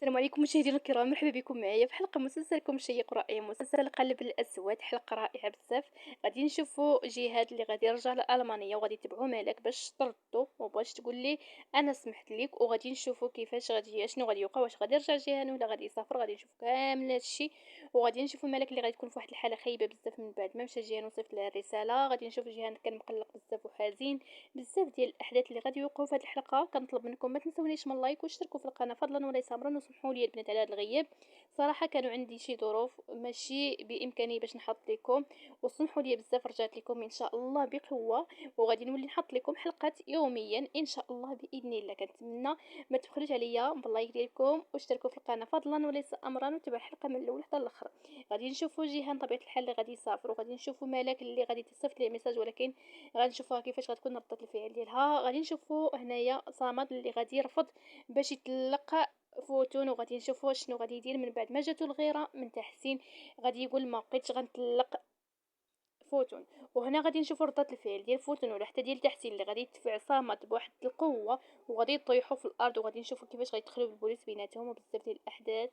السلام عليكم مشاهدينا الكرام، مرحبا بكم معايا في حلقه مسلسلكم الشيق ورائع، مسلسل قلب الاسود. حلقه رائعه بزاف. غادي نشوفوا جهاد اللي غادي يرجع لالمانيا وغادي يتبعوا مالك باش طردو وباش تقول لي انا سمحت لك، وغادي نشوفوا كيفاش غادي شنو غادي يوقع، واش غادي يرجع جيهان ولا غادي يسافر. غادي نشوف كامل هادشي، وغادي نشوفوا مالك اللي غادي تكون في واحد الحاله خايبه بزاف من بعد ما مشى جيهان وصيفط لها الرساله. غادي نشوف جيهان كان مقلق بزاف وحزين. بزاف ديال الاحداث اللي غادي يوقعوا في هذه الحلقه. كنطلب منكم ما تنسونيش من لايك واشتركوا في القناه فضلا وليس امرا، وسمحوا لي البنات على هذا الغياب. صراحه كانوا عندي شي ظروف ماشي بامكاني باش نحط لكم، وسمحوا لي بزاف. رجعت لكم ان شاء الله بقوه، وغادي نولي نحط لكم حلقات يوميا ان شاء الله باذن الله. كنتمنى ما تبخلوش عليا باللايك ديالكم واشتركوا في القناه فضلا وليس امرا، وتابعوا الحلقه من الاول حتى الاخر. غادي نشوفوا جيهان طبيعه الحال اللي غادي يسافر، وغادي نشوفوا ملاك اللي غادي تصيفط ليه ميساج، ولكن غنشوفوها كيفاش غتكون ردة الفعل ديالها. غادي نشوفوا هنايا صمد اللي غادي يرفض باش يطلق فوتون، وغادي نشوفوا شنو غادي يدير من بعد ما جاتو الغيره من تحسين. غادي يقول ما بقيتش غنطلق فوتون. وهنا غادي نشوفوا ردة الفعل ديال فوتون ولا حتى ديال تحسين اللي غادي يدفع صامت بواحد القوه، وغادي يطيحوا في الارض. وغادي نشوفوا كيفاش غيدخلوا بالبوليس بيناتهم، وبزاف ديال الاحداث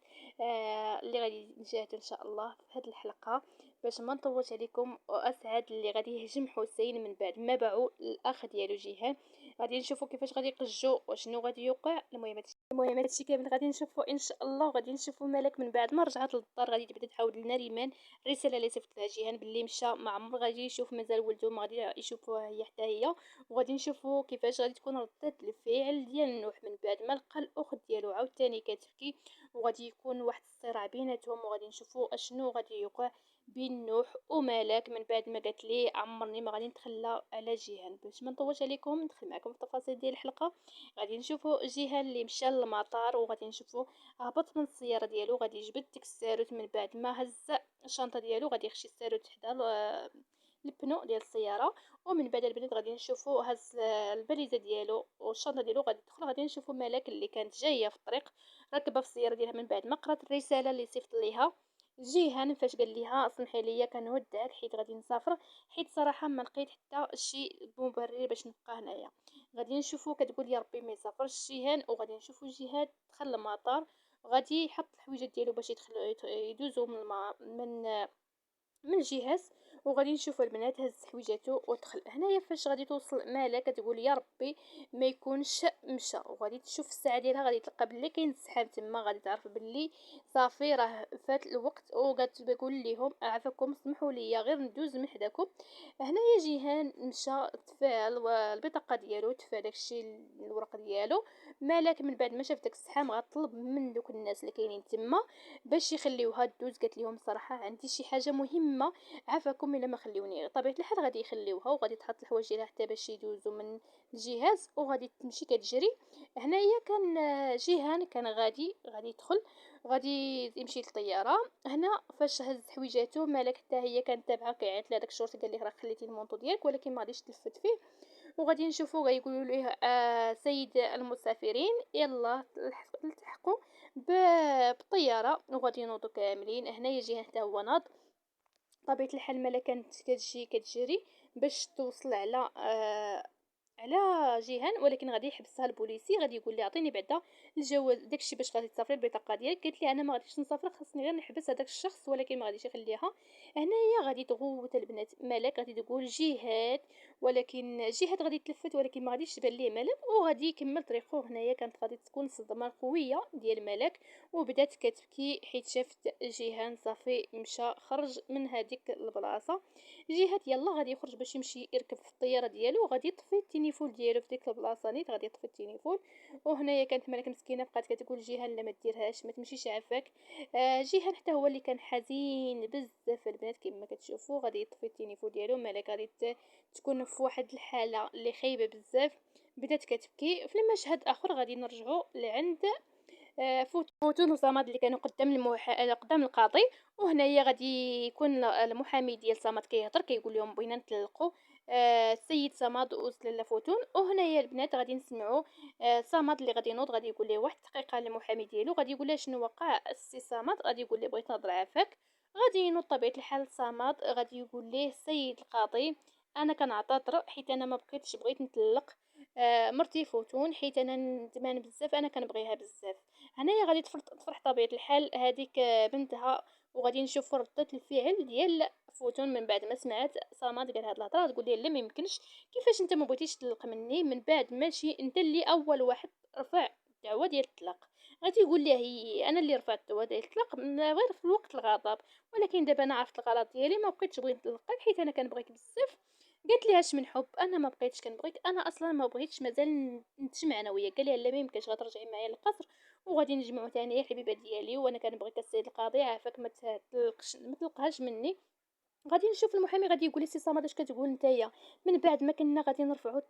اللي غادي نشاهدوا ان شاء الله في هذه الحلقه. باش ما نطولش عليكم، واسعد اللي غادي يهجم حسين من بعد ما باعوا الاخ ديالو جيهان. غادي نشوفوا كيفاش غادي يقجوا وشنو غادي يوقع. المهم هادشي كامل غادي نشوفوا ان شاء الله. وغادي نشوفوا ملك من بعد ما رجعت للدار غادي تبدا تعاود لنا ريمان الرساله اللي صيفط لها جيهان باللي مشى مع عمر غادي يشوف مازال ولده، ما غادي يشوفوها هي حتى هي. وغادي نشوفوا كيفاش غادي تكون ردة الفعل ديال نوح من بعد ما لقى الاخت ديالو عاوتاني كتبكي، وغادي يكون واحد الصراع بيناتهم. وغادي نشوفوا اشنو غادي يوقع بين نوح وملاك من بعد ما قالت لي عمرني ما غادي نتخلى على جيهان. باش ما نطولش عليكم ندخل معكم في التفاصيل ديال الحلقه. غادي نشوفوا جيهان اللي مشى للمطار، وغادي نشوفوا هبط من السياره ديالو. غادي يجبد ديك الساروت من بعد ما هز الشنطه ديالو. غادي يخشي الساروت حدا البنو ديال السياره. ومن بعد البنات غادي نشوفوا هز الباليزه ديالو والشنطه ديالو. غادي يدخل. غادي نشوفوا ملاك اللي كانت جايه في الطريق راكبه في السياره ديالها من بعد ما قرات الرساله اللي صيفط ليها جيهان. فاش قال ليها اسمحي لي كنودعك حيت غادي نسافر، حيت صراحه ما لقيت حتى شي مبرر باش نبقى هنايا. غادي نشوفو كتقول يا ربي ما يسافرش جيهان. وغادي نشوفو جهاد دخل المطار، غادي يحط الحويجات ديالو باش يدوزو من الجهاز. وغادي نشوف البنات هز حويجاتو ودخل. هنايا فاش غادي توصل مالا كتقول يا ربي ما يكونش مشى. وغادي تشوف الساعه ديالها غادي تلقى بلي كاين السحاب تما. غادي تعرف بلي صافي راه فات الوقت. وغتقول لهم عافاكم سمحوا لي غير ندوز من حداكم. هنايا جيهان مشى تفاعل والبطاقه ديالو تفا داكشي الورق ديالو. مالك من بعد ما شاف داك السحام غطلب من دوك الناس اللي كاينين تما باش يخليوها دوز. قالت لهم صراحه عندي شي حاجه مهمه، عافاكم الا ما خليوني. طبيعه الحال غادي يخليوها، وغادي تحط الحوايج ديالها حتى باش يدوزوا من الجهاز. وغادي تمشي كتجري. هنايا كان جيهان كان غادي يدخل، غادي يمشي للطياره. هنا فاش هز حويجاتو مالك حتى هي كانت تابعه كيعيط لهداك الشرطي قال ليه راه خليتي المونطو ديالك، ولكن ما غاديش تلفت فيه. وغادي نشوفوا غيقولوا ليه سيد المسافرين يلا التحقوا بالطياره. وغادي ينوضوا كاملين. هنايا جيهان حتى هو ناض. طبيعة الحال مالا كانت كتجي كتجري باش توصل على جيهان، ولكن غادي يحبسها البوليسي. غادي يقول لي عطيني بعدا الجواز داكشي باش غادي تسافري البطاقه ديالك. قالت لي انا ما غاديش نسافر، خاصني غير نحبس هذاك الشخص، ولكن ما غاديش يخليها. هنايا غادي تغوت البنات مالك. غادي تقول جهاد، ولكن جهاد غادي تلفت ولكن ما غاديش تبان ليه مالك. وغادي يكمل طريقه. هنايا كانت غادي تكون صدمه قويه ديال مالك، وبدات كتبكي حيت شافت جيهان صافي مشى خرج من هذيك البلاصه. جهاد يلا غادي يخرج باش يمشي يركب في الطياره ديالو. وغادي يطفي التليفون ديالو في ديك البلاصه نيت. غادي يطفي التليفون. وهنايا كانت ملك مسكينه بقات كتقول جيهان لا ما ديرهاش ما تمشيش عافاك. جيهان حتى هو اللي كان حزين بزاف البنات كما كتشوفوا. غادي يطفي التليفون ديالو. ملك غادي تكون في واحد الحاله اللي خايبه بزاف، بدات كتبكي. في المشهد اخر غادي نرجعوا لعند فوتون وصمد اللي كانوا قدام القاضي. وهنايا غادي يكون المحامي ديال صمد كيهضر كيقول لهم بغينا نطلقوا السيد صمد وسلاله فوتون. وهنايا البنات غادي نسمعوا صمد اللي غادي ينوض. غادي يقول ليه واحد الدقيقه للمحامي ديالو. غادي يقول له شنو وقع السي صمد. غادي يقول ليه بغيت نهضر عافاك. غادي ينوض طبيعه الحال صمد. غادي يقول ليه السيد القاضي انا كنعتذر حيت انا ما بغيت نطلق مرتي فوتون حيت أنا ندمان بزاف، أنا كنبغيها بزاف. هنايا غادي تفرح طبيعة الحال هاذيك بنتها، وغادي نشوفوا ردة الفعل ديال فوتون من بعد ما سمعت صمد قال هاد الهضرة، تقول ليه لا ما يمكنش، كيفاش انت ما بغيتيش تطلق مني من بعد ماشي انت اللي اول واحد رفع الدعوة ديال الطلاق. غادي يقول ليه انا اللي رفعت الدعوة ديال الطلاق غير في وقت الغضب، ولكن دابا انا عرفت الغلط ديالي، ما بقيتش بغيت نطلقك حيت انا كنبغيك بزاف. قالت لي اش من حب، انا ما بقيتش كنبغيك، انا اصلا ما بغيتش مازال نتجمع انا وياك. قال لها لا ما يمكنش، غترجعي معايا للقصر وغادي نجمعوا ثاني يا حبيبه ديالي، وانا كنبغيك السيد القاضي عافاك ما تلقهاش مني. غادي نشوف المحامي غادي يقول لي سي صمد اش كتقول نتايا، من بعد ما كنا غادي نرفعوا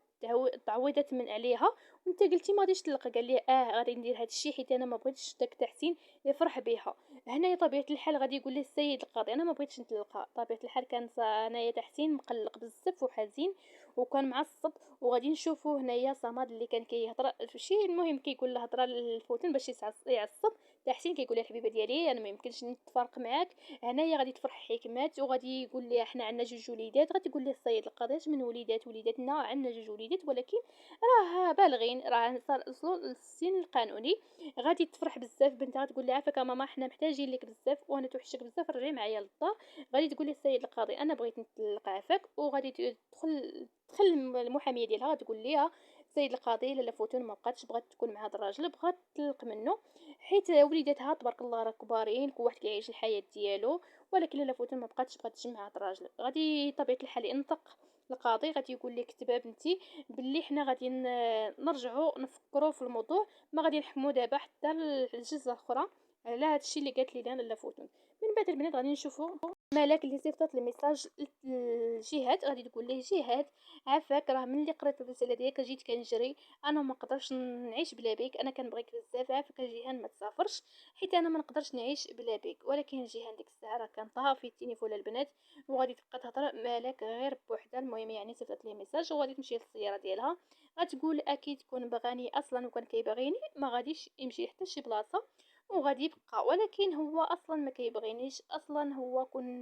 التعويضات من عليها وانت قلتي ما غاديش تطلق. قال لي غادي ندير هذا الشيء حيت انا ما بغيتش داك تحسين يفرح بها. هنايا طبيعه الحال غادي يقول لي السيد القاضي انا ما بغيتش نطلقها. طبيعه الحال كان هنايا تحسين مقلق بزاف وحزين وكان معصب. وغادي نشوفوا هنايا صمد اللي كان كيهضر في شي، المهم كيقول له هضره للفوتن باش يعصب. تحسين كيقول لها الحبيبه ديالي انا ما يمكنش نتفارق معاك. هنايا غادي تفرح حكمات وغادي يقول لي احنا عندنا جوج وليدات. غادي تقول لي السيد القاضي من وليدات وليداتنا عندنا جوج وليدات ولكن راه بالغين، راه وصلوا للسن القانوني. غادي تفرح بزاف بنتها، تقول لي عافاك ماما حنا محتاجين لك بزاف وانا توحشك بزاف، رجعي معايا للدار. غادي تقول لي السيد القاضي انا بغيت نطلق عافاك. وغادي تدخل المحاميه ديالها تقول ليها السيد القاضي لاله فوتون ما بقاتش بغات تكون مع هذا الراجل، بغات تطلق منه حيت وليداتها تبارك الله راه كبارين، كل واحد كيعيش الحياه ديالو. ولكن لاله فوتون ما بقاتش بغات تجمع هاد الراجل. غادي طبيعه الحال ينطق القاضي، غادي يقول لك كتبه بنتي باللي حنا غادي نرجعوا نفكروا في الموضوع، ما غادي نحكموا دابا حتى الجلسه الاخرى على هادشي اللي قالت لي لاله فوتون. من بعد البنات غادي نشوفوا مالك اللي صيفطت الميساج لجهاد. غادي تقول ليه جهاد عافاك، راه ملي قريت الرساله ديالك جيت كنجري، انا ما نقدرش نعيش بلا بيك، انا كنبغيك بزاف، عافاك جيهان ما تسافرش حيت انا ما نقدرش نعيش بلا بيك. ولكن جيهان ديك الساعه راه كان طافي التليفون البنات وغادي تبقى تهضر مالك غير بوحدها. المهم يعني صيفطت ليه ميساج وغادي تمشي للسياره ديالها. غتقول اكيد كون بغاني اصلا وكان كيبغيني ما غاديش يمشي حتى شي بلاصه وغادي يبقى، ولكن هو اصلا ما كيبغينيش اصلا. هو كون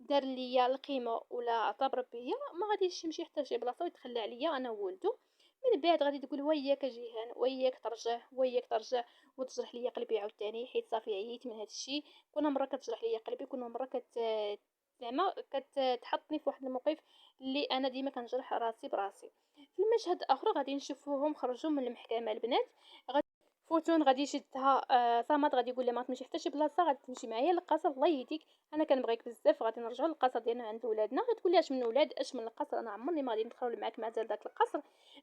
دار ليا القيمه ولا اعتبر بيا ما غاديش يمشي حتى شي بلاصه ويتخلى عليا انا وولدو. من بعد غادي تقول وياك جيهان وياك ترجع وياك ترجع وتجرح ليا قلبي عاوتاني حيت صافي عييت من هذا الشيء. كل مره كتجرح ليا قلبي، كل مره زعما كتحطني في واحد الموقف اللي انا ديما كنجرح راسي براسي. في المشهد الاخر غادي نشوفوهم خرجوا من المحكمه البنات. فوتون غادي يشدها صمد غادي يقول لها ما تمشي حتى شي بلاصه، غادي تمشي معايا للقصر الله يهديك، انا كنبغيك بزاف، غادي نرجعوا للقصر ديالنا عند ولادنا. غتقول لها اش من ولاد اش من القصر، انا عمرني ما غادي ندخل معاك مازال داك القصر.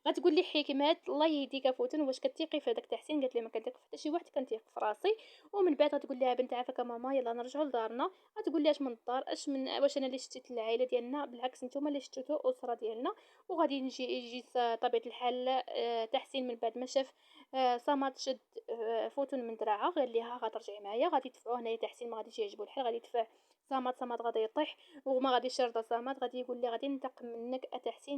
غتقول لي حكمات الله يهديك فوتون واش كتيقي في هذاك تحسين؟ قالت لي ما كنتيق في حتى شي واحد، كنتيق في راسي. ومن بعد غتقول لها بنت عافاك ماما يلا نرجعوا لدارنا. غتقول لي اش من الدار اش من واش انا اللي شتيت العائله ديالنا؟ بالعكس نتوما اللي شتيتو الاسره ديالنا. وغادي يجي طبيعه الحال تحسين من بعد ما شاف صمد شد فوتون من دراعها قال ليها غترجعي معايا. غادي يدفعوه هنايا تحسين ما غاديش يعجبو الحال، غادي يدفع صمد غادي يطيح وما غاديش يرضى صمد. غادي يقول لي غادي ننتقم منك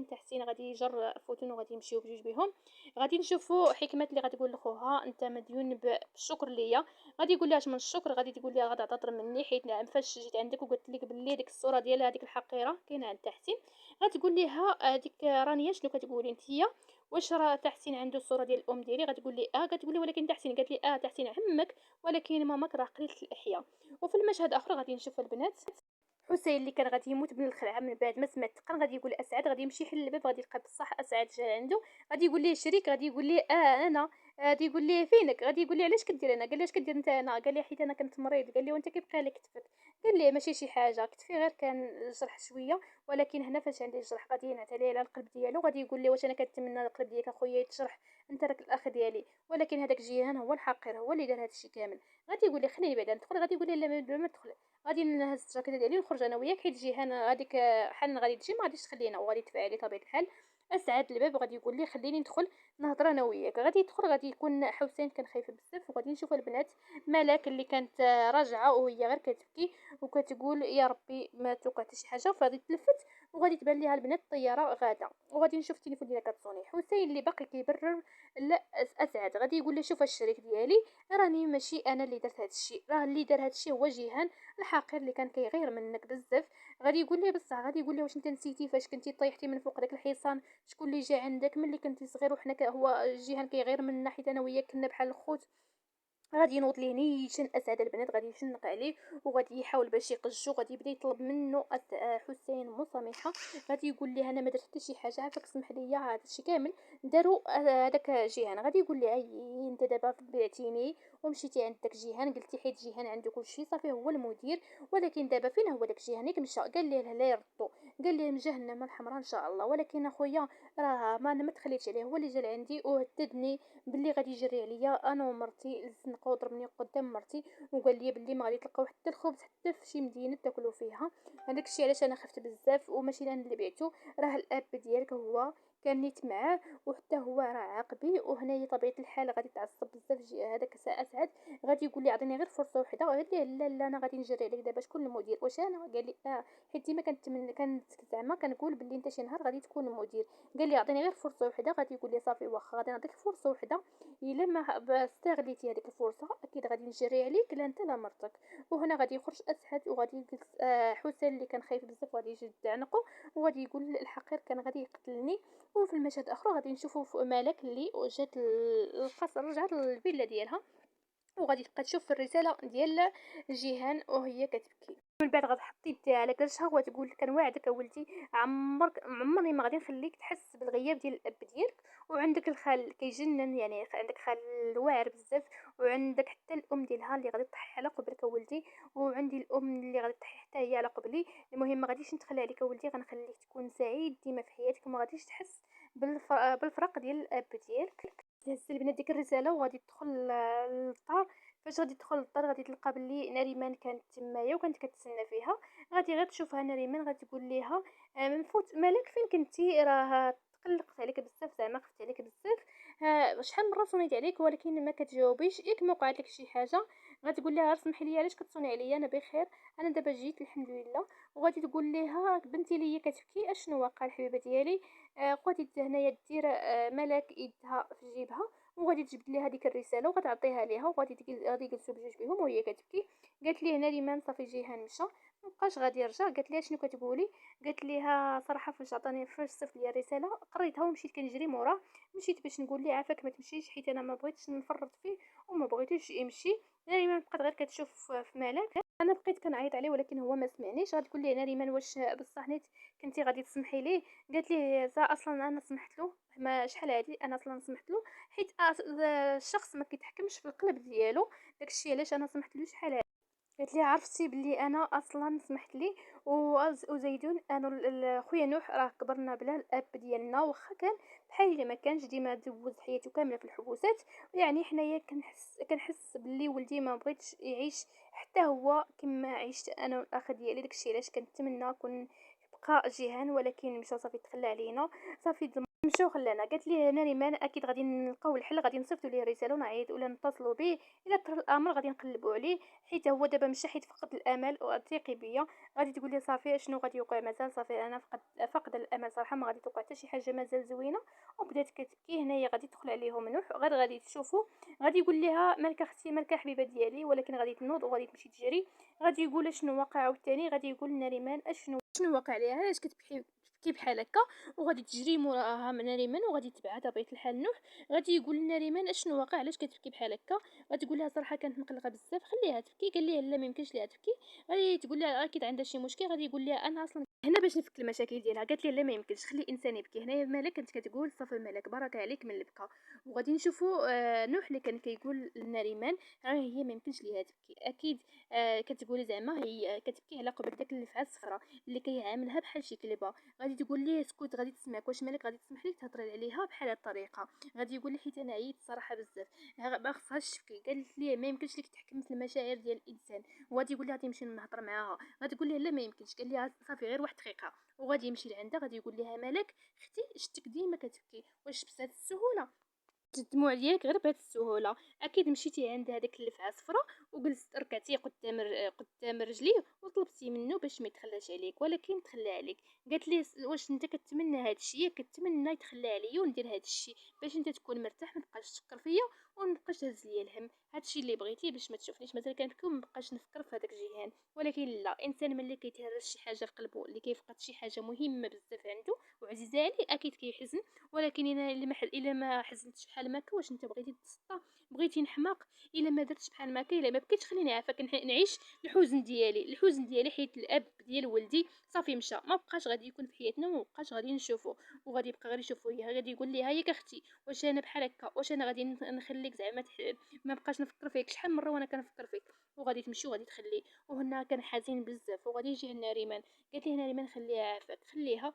تحسين غادي يجر فوتون وغادي يمشيو بجوج بهم. غادي نشوفوا حكمه اللي غتقول لخوها انت مديون بالشكر ليا. غادي يقول لها اش من الشكر؟ غادي تقول لها غادي تعتذر مني حيت نعم فاش جيت عندك وقلت لك باللي ديك الصوره ديال هذيك الحقيره كاينه عند تحسين. غتقول لها هذيك رانيا شنو كتقولي نتيا؟ واش راه تحسين عنده الصوره ديال الام ديالي؟ غتقول لي كتقول لي ولكن تحسين، قالت لي تحسين عمك ولكن ماماك راه قليله الاحياء. وفي المشهد الاخر غادي نشوف البنات حسين اللي كان غادي يموت من الخلعه من بعد ما سمع التقن. غادي يقول اسعد، غادي يمشي يحل الباب، غادي يلقى بصح اسعد جا عنده. غادي يقول ليه شريك، غادي يقول ليه انا. غادي يقول ليه فينك؟ غادي يقول ليه علاش كدير انا؟ قال لي اش كدير انت هنا؟ قال لي حيت انا كنت مريض. قال لي وانت كيبقى لك كتفك؟ قال لي ماشي شي حاجه كتفي غير كان الجرح شويه، ولكن هنا فاش عندي الجرح غادي ينعت عليه على القلب ديالو. غادي يقول لي واش انا كنتمنى القلب ديالك اخويا يتجرح؟ انت راك الاخ ديالي، ولكن هذاك جيهان هو الحقير، هو اللي دار هذا الشيء كامل. غادي يقول لي خليني بعدا ندخل. غادي يقول لي لا ما تدخل. غادي نهز الجاكيطه ديالي ونخرج انا وياك حيت جيهان هذيك حن غادي تجي ما غاديش تخلينا وغادي تدفع لي طبيعه الحال. اسعد الباب وغادي يقول لي خليني ندخل نهضر انا وياك. غادي يدخل غادي يكون حسين كان خايف بزاف. وغادي نشوف البنات ملاك اللي كانت راجعه وهي غير كتبكي وكتقول يا ربي ما توقع حتى شي حاجه. فغادي تلفت وغادي تبان ليها البنات الطياره غاده، وغادي نشوف التليفون ديالها كتصوني. حسين اللي باقي كيبرر لا اسعد غادي يقول لها شوف الشريك ديالي راني ماشي انا اللي درت هذا الشيء، راه اللي دار هذا الشيء هو جيهان الحقير اللي كان كيغير منك بزاف. غادي يقول لي بصح، غادي يقول لي واش انت نسيتي فاش كنتي طيحتي من فوق داك الحصان شكون اللي جا عندك ملي كنتي صغير وحنا هو جيهان كيغير منا حيت انا وياك كنا بحال الخوت. غادي ينوض ليه نيشان اسعد البنات، غادي يشنق عليه وغادي يحاول باش يقجو، غادي يبدا يطلب منه حسين مسامحه. غادي يقول ليه انا ما درت حتى شي حاجه، عافاك سمح لي هذا الشيء كامل دارو هذاك جيهان. غادي يقول ليه اي انت دابا بعتيني ومشيتي عند داك جيهان قلتي حيت جيهان عنده كل شيء صافي هو المدير، ولكن دابا فين هو داك جيهان ياك مشى؟ قال ليه لا يردو، قال ليه من جهنم الحمراء ان شاء الله. ولكن اخويا راه ما انا ما تخليتش عليه، هو اللي جا لعندي وهددني باللي غادي يجري عليا انا ومرتي الزنقه وضربني قدام مرتي، وقال لي باللي ما غادي تلقاو حتى الخبز حتى في شي مدينه تاكلوا فيها. هذاك الشيء علاش انا خفت بزاف وماشي انا اللي بعتو، راه الاب ديالك هو كان نيت معاه وحتى هو راه عاقبي. وهنايا طبيعه الحال غادي تعصب بزاف هذاك اسعد. غادي يقول لي عطيني غير فرصه وحده، قال لي لا لا انا غادي نجري عليك دابا شكون المدير واش انا؟ قال لي حيت ديما كنت زعما كنقول باللي انت شي نهار غادي تكون المدير. قال لي عطيني غير فرصه وحده. غادي يقول لي صافي واخا غادي نعطيك فرصه وحده، الا ما استغليتي هذيك الفرصه اكيد غادي نجري عليك لا انت لا مرتك. وهنا غادي يخرج اسعد وغادي يجلس حسين اللي كان خايف بزاف غادي يجي عنقه وغادي يقول الحقير كان غادي يقتلني. وفي المشهد الاخر غادي نشوفوا ملك اللي جات القصر، رجعت للفيلا ديالها وغادي تبقى تشوف في الرساله ديال جيهان وهي كتبكي. من بعد غتحط يديها على كرشها وتقول كنواعدك ولدي عمرني ما غادي نخليك تحس بالغياب ديال الاب ديالك. وعندك الخال كيجنن، يعني عندك خال واعر بزاف، وعندك حتى الام ديالها اللي غادي تضحي على قبلك ولدي، وعندي الام اللي غادي تضحي حتى هي على قبلي. المهم ما غاديش نتخلى عليك ولدي، غنخليك تكون سعيد ديما في حياتك وما غاديش تحس بالفرق ديال الاب ديالك. تهز البنات ديك الرساله وغادي تدخل للدار. فاش غادي تدخل للدار غادي تلقى بلي نريمان كانت تمايا وكانت كتسنى فيها. غادي غير تشوفها نريمان غادي تقول ليها من فوت مالك فين كنتي؟ راه تقلقت عليك بزاف، زعما خفت عليك بزاف. شحال مره صونيت عليك ولكن ما كتجاوبيش، ياك ما وقعت لك شي حاجه؟ غادي تقول لها سمحي لي علاش كتصوني عليا؟ انا بخير، انا دابا جيت الحمد لله. وغادي تقول لها بنتي ليا كتبكي اشنو واقع الحبيبه ديالي؟ غادي هنايا دير ملك يدها في جيبها وغادي تجبد ليها هذيك الرساله وغتعطيها ليها غادي يجلسوا بجوج بهم وهي كتبكي. قالت ليه نريمان صافي جيهان مشى مبقاش غادي يرجع. قالت ليها شنو كتقولي؟ قالت ليها صراحه فاش عطاني فاش صيفط لي الرساله قريتها ومشيت كنجري موراه، مشيت باش نقول ليه عافاك ما تمشيش حيت انا ما بغيتش نفرط فيه وما بغيتوش يمشي. نريمان بقات غير كتشوف في مالك. انا بقيت كنعيط عليه ولكن هو ما سمعنيش. غادي تقول لي نريمان واش بصح نيت كنتي غادي تسمحي ليه؟ قالت ليه اصلا انا سمحت له، ما شحال هادي انا اصلا سمحت له حيت الشخص ما كيتحكمش في القلب ديالو، داكشي علاش انا سمحت له شحال هادي. قالت لي عرفتي بلي انا اصلا سمحت لي وزيدون انا خويا نوح راه كبرنا بلا الاب ديالنا، واخا كان بحال اللي ما كانش ديما دوز حياته كامله في الحبوسات. يعني حنايا كنحس باللي ولدي ما بغيتش يعيش حتى هو كما عشت انا والاخ ديالي، داكشي علاش كنتمنى كون بقى جيهان ولكن مشى صافي تخلى علينا صافي مشاو خلانا. قالت لي انا ريمان اكيد غادي نلقاو الحل، غادي نصيفطوا ليه رساله ونعيط ولا نتصلوا به الا طرا الامر غادي نقلبوا عليه حيت هو دابا مشى حيت فقد الامل وثيقي بيا. غادي تقول لي صافي شنو غادي يوقع مازال صافي انا فقد الامل صراحه ما غادي توقع حتى شي حاجه مازال زوينه. وبدات كتبكي. هنايا غادي تدخل عليهم نوح غادي تشوفوا. غادي يقول لها مالك اختي مالك حبيبه ديالي، ولكن غادي تنوض وغادي تمشي تجري. غادي يقول شنو واقع عاوتاني. غادي يقول لنا ريمان شنو واقع ليها علاش كتبكي بحال هكا. وغادي تجري موراها من ناريمان وغادي تبعها طبيعه الحال نوح. غادي يقول لنا ريمان اشنو واقع علاش كتبكي بحال هكا. غتقول لها صراحه كانت مقلقه بزاف خليها تبكي. قال لها لا ما يمكنش ليها تبكي. غادي تقول لها اكيد عندها شي مشكل. غادي يقول لها انا اصلا هنا باش نفك المشاكل ديالها. قالت لي لا ما يمكنش خلي انسان يبكي. هنايا مالك كانت كتقول صافي مالك بارك عليك من البكا. وغادي نشوفوا نوح اللي كان كيقول لناريمان راه هي ما يمكنش ليها تبكي اكيد. كتقول زعما هي كتبكي على قبل داك اللفعه الصفراء اللي كيعاملها بحال شي كلبه. غادي تقول ليه اسكت غادي تسمعك واش مالك غادي تسمح لي تهضري عليها بحال هاد الطريقه. غادي يقول لي حيت انا عييت صراحه بزاف ما خصهاش تبكي. قالت لي ما يمكنش لك تحكم في المشاعر ديال الانسان. وغادي يقول لها غادي نمشي نهضر معاها. غادي تقول لها لا ما يمكنش. قال لها صافي غير واحد دقيقه. وغادي يمشي لعندها غادي يقول لها مالك اختي شتك ديما كتبكي واش بس هاد السهوله؟ الدموع ديالك غير بهاد السهولة. أكيد مشيتي عند هاداك اللي في عصفرة وجلست ركعتي قدام رجليه وطلبتي منه باش ما يتخلاش عليك، ولكن تخلى عليك. قالت ليه واش انت كتمنى هاد الشيء؟ ياك كتمنى يتخلى عليا وندير هاد الشيء باش انت تكون مرتاح، ما تبقاش تفكر فيا وما تبقاش تهز ليا الهم. هاد الشيء اللي بغيتي باش ما تشوفنيش مازال كنبكي وما نبقاش نفكر في هذاك الجيهان. ولكن لا، انسان ملي كيتهرس شي حاجه في قلبه، اللي كيفقد شي حاجه مهمه بزاف عنده وعزيزه عليه، اكيد كيحزن. ولكن الا ما حزنتش بحال ما واش انت بغيتي تسطى؟ بغيتي نحماق؟ الا ما درتش بحال ما الا ما بكيتش خليني عافاك نعيش الحزن ديالي حيت الاب ديال ولدي صافي مشى، ما بقاش غادي يكون في حياتنا وما بقاش غادي نشوفه. وغادي يبقى غير يشوفو هي، غادي يقول لي ها ياك اختي واش انا بحال هكا؟ واش انا غادي نخليك زعما ما بقاش نفكر فيك؟ شحال من مره وانا كنفكر فيك. وغادي تمشي وغادي تخليه. وهنا كان حزين بزاف وغادي يجي عندنا ريمان. قالت لي هنا ريمان خليها عافاك، خليها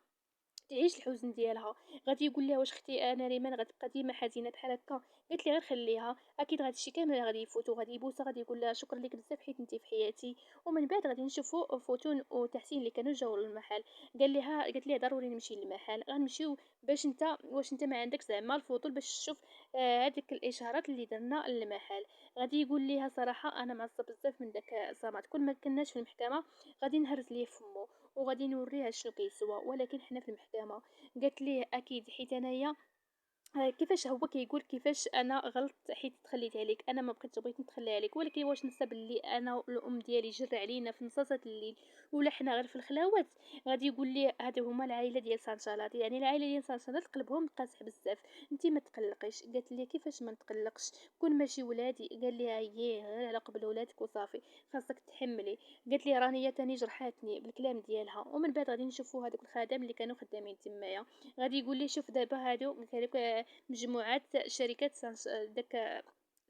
تعيش الحزن ديالها. غادي يقول لها واش اختي انا ريمان غتبقى ديما حزينه بحال هكا؟ قالت لي غير خليها، اكيد غادي الشي كامل غادي يفوت. وغادي يبوسها، غادي يقول لها شكرا لك بزاف حيت انت في حياتي. ومن بعد غادي نشوفوا فوتون وتحسين اللي كانوا جاوا للمحل. قالت لي ضروري نمشي للمحل، غنمشيو باش انت واش انت ما عندك زعما الفضول باش تشوف هذيك الاشارات اللي درنا للمحل. غادي يقول لها صراحه انا معصب بزاف من داك صامت، كل ما كناش في المحكمه غادي نهرس ليه فمو وغادي نوريها شنو كيسوى، ولكن حنا في المحكمة. قالت ليه اكيد حيت انايا كيفاش هو كيقول كيفاش انا غلطت حيت تخليت عليك؟ انا ما بغيت نتخلى عليك، ولكن واش نسى بلي انا والام ديالي جر علينا في نصاصه الليل ولا حنا غير في الخلاوات؟ غادي يقول لي هادو هما العائله ديال سانشالات، يعني العائله ديال سانشالات قلبهم قاسح بزاف. انت ما تقلقيش. قالت لي كيفاش ما نتقلقش؟ كون ماشي ولادي. قال لي اييه غير على قبل ولادك وصافي، خاصك تحملي. قالت لي راني تاني جرحاتني بالكلام ديالها. ومن بعد غادي نشوفوا هذوك الخدم اللي كانوا خدامين تمايا. غادي يقول لي شوف دابا هادو هذوك مجموعات شركات داك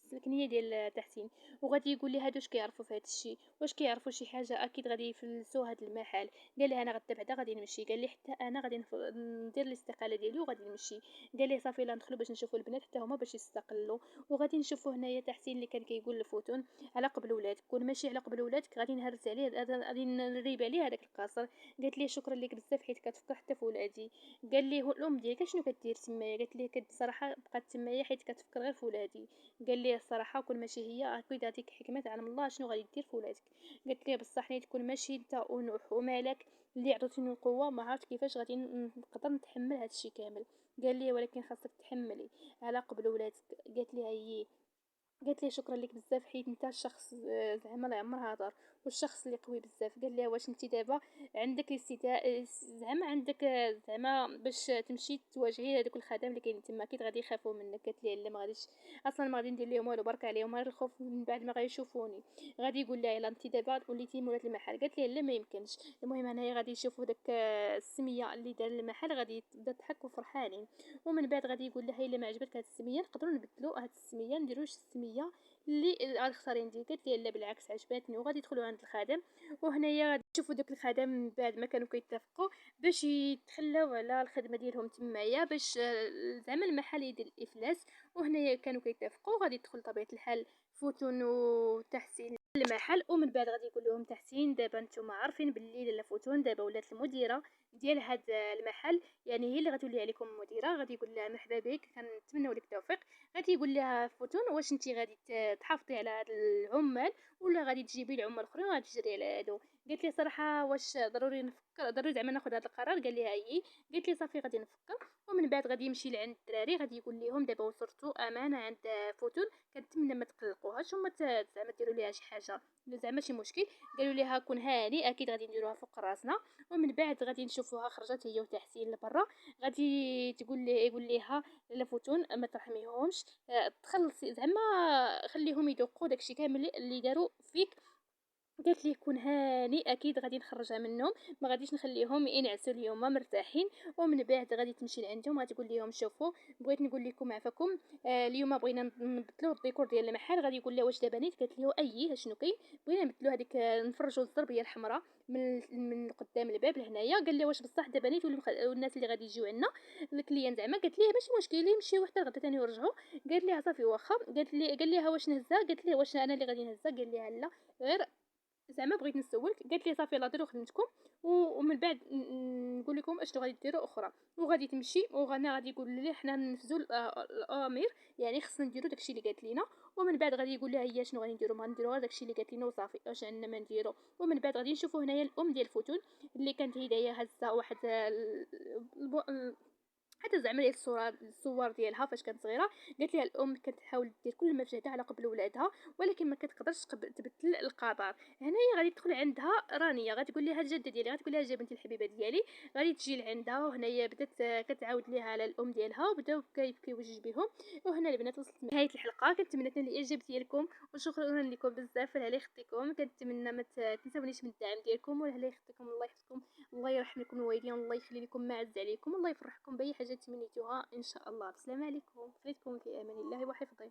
السلكنيه ديال التحسين. وغادي يقول لي هادو واش كيعرفوا في هذا الشيء؟ واش كيعرفوا شي حاجه؟ اكيد غادي يفلسوا هذا المحل. قال لي انا غدا بعدا غادي نمشي. قال لي حتى انا غادي ندير الاستقاله ديالي وغادي نمشي. قال لي صافي لا ندخلوا باش نشوفوا البنات حتى هما باش يستقلوا. وغادي نشوفوا هنايا تحسين اللي كان كيقول لفوتون على قبل ولادك، كون ماشي على قبل ولادك غادي نهرس عليه، غادي نريب عليه هذاك القصر. قالت لي شكرا لك بزاف حيت كتفكر حتى في ولادي. قال لي الام ديالك شنو كدير تمايا؟ قالت لي بصراحه بقات تمايا حيت كتفكر غير في ولادي. قال لي الصراحه كون ماشي هي اكيد هذيك حكمه تعلم الله شنو غادي دير في ولادك. قالت لي بصح ني تكون ماشي انت ونوح ومالك اللي عطيتيني القوه، ما عرفت كيفاش غادي نقدر نتحمل هذا الشيء كامل. قال لي ولكن خاصك تحملي على قبل ولادك. قالت لي هي. قالت لي شكرا لك بزاف حيت انت الشخص زعما لا عمرها هضر والشخص اللي قوي بزاف. قال لها واش انت دابا عندك زعما عندك زعما باش تمشي تواجهي هذوك الخدم اللي كاينين تما اكيد غادي يخافوا منك؟ قالت لي لا ما غاديش، اصلا ما غادي ندير لهم والو، برك عليهم غير الخوف من بعد ما غيشوفوني. غادي يقول لها يلا انت دابا وليتي مولات المحل. قالت لي لا ما يمكنش. المهم انايا غادي يشوفوا داك السميه اللي دار المحل غادي تبدا تضحك وفرحانين. ومن بعد غادي يقول لها الا ما عجبتك هاد السميه نقدروا نبدلوا هاد السميه نديروش السميه اللي غادي تختاري انت. قالت لي لا بالعكس عجباتني. وغادي يدخلوا عند الخادم. وهنايا غادي تشوفوا داك الخدم من بعد ما كانوا كيتفقوا باش يتخلاو على الخدمه ديالهم تمايا باش زعما المحل يدير الافلاس. وهنايا كانوا كيتفقوا غادي يدخل طبيعه الحال فوتون وتحسين المحل. ومن بعد غادي يقول لهم تحسين دابا نتوما عارفين باللي لاله فوتون دابا ولات المديره ديال هذا المحل، يعني هي اللي غتولي عليكم مديره. غادي يقول لها مرحبا بك كنتمنوا لك التوفيق. غادي يقول لها فوتون واش انت غادي تحافظي على هاد العمال ولا غادي تجيبي العمال اخرين وغادي تجري على هادو؟ قالت لي صراحه واش ضروري نفكر، ضروري زعما ناخذ هذا القرار؟ قال لي اي. قالت لي صافي غادي نفكر. ومن بعد غادي يمشي لعند الدراري غادي يقول لهم دابا وصلتوا امانه عند فوتون، كنتمنى ما تقلقوهاش وما زعما ديروا ليها شي حاجه زعما شي مشكل. قالوا ليها كون هاني اكيد غادي نديروها فوق راسنا. ومن بعد غادي نشوفوها خرجت هي وتحسين لبرا. غادي يقول ليها لا فوتون ما ترحميهمش، تخلصي زعما خليهم يذوقوا داكشي كامل اللي داروا فيك. قالت لي كون هاني اكيد غادي نخرجها منهم، ما غاديش نخليهم ينعسوا اليوم مرتاحين. ومن بعد غادي تمشي لعندهم غادي تقول لهم شوفوا بغيت نقول لكم عفاكم اليوم بغينا نبدلوا الديكور ديال المحل. غادي يقول لها واش دابا نيت؟ قالت له اي شنو كاين؟ بغينا نبدلوا هذيك نفرجوا الزربيه الحمراء من قدام الباب لهنايا. قال لي واش بصح دابا نيت والناس اللي غادي يجيو عندنا الكليان زعما؟ قالت لي ماشي مشكل يمشيو حتى غدا ثاني يرجعوا. قالت لي صافي واخا. قال ليها واش نهزها؟ قالت لي واش انا اللي غادي نهزها؟ قال لها لا غير زعما بغيت نسولك، قالت لي صافي يلاه ديروا خدمتكم ومن بعد نقول لكم اشنو غادي ديروا اخرى. وغادي تمشي وغانا غادي يقول لي حنا ننفذوا الاوامر، يعني خصنا نديروا داكشي اللي قالت لينا. ومن بعد غادي يقول لها هي شنو غادي نديروا، ما نديروا غير داكشي اللي قالت لينا وصافي، واش عندنا ما نديروا. ومن بعد غادي نشوفوا هنايا الام ديال الفتون اللي كانت هدايا هازه واحد حتى زعما ديال الصور ديالها فاش كانت صغيره. قالت ليها الام كانت تحاول دير كل ما في جهدها على قبل ولادها، ولكن ما كتقدرش تبدل القدر. هنايا غادي تدخل عندها رانيا، غادي تقول لها الجده ديالي، غادي تقول لها جا بنتي الحبيبه ديالي. غادي تجي لعندها وهنايا بدات كتعاود ليها على الام ديالها وبداو كيبكيو جوج بهم. وهنا البنات وصلت نهايه الحلقه. كنتمنى تنال الاعجاب ديالكم وشكرا لكم بزاف على اختكم. كنتمنى ما تنساونيش من الدعم ديالكم، وعلى اختكم الله يحفظكم، الله يرحم لكم الوالدين، الله يخلي لكم ما عز عليكم، الله يفرحكم باي حاجه تمنيتوها ان شاء الله. بسلام عليكم، خليكم في امان الله وحفظه.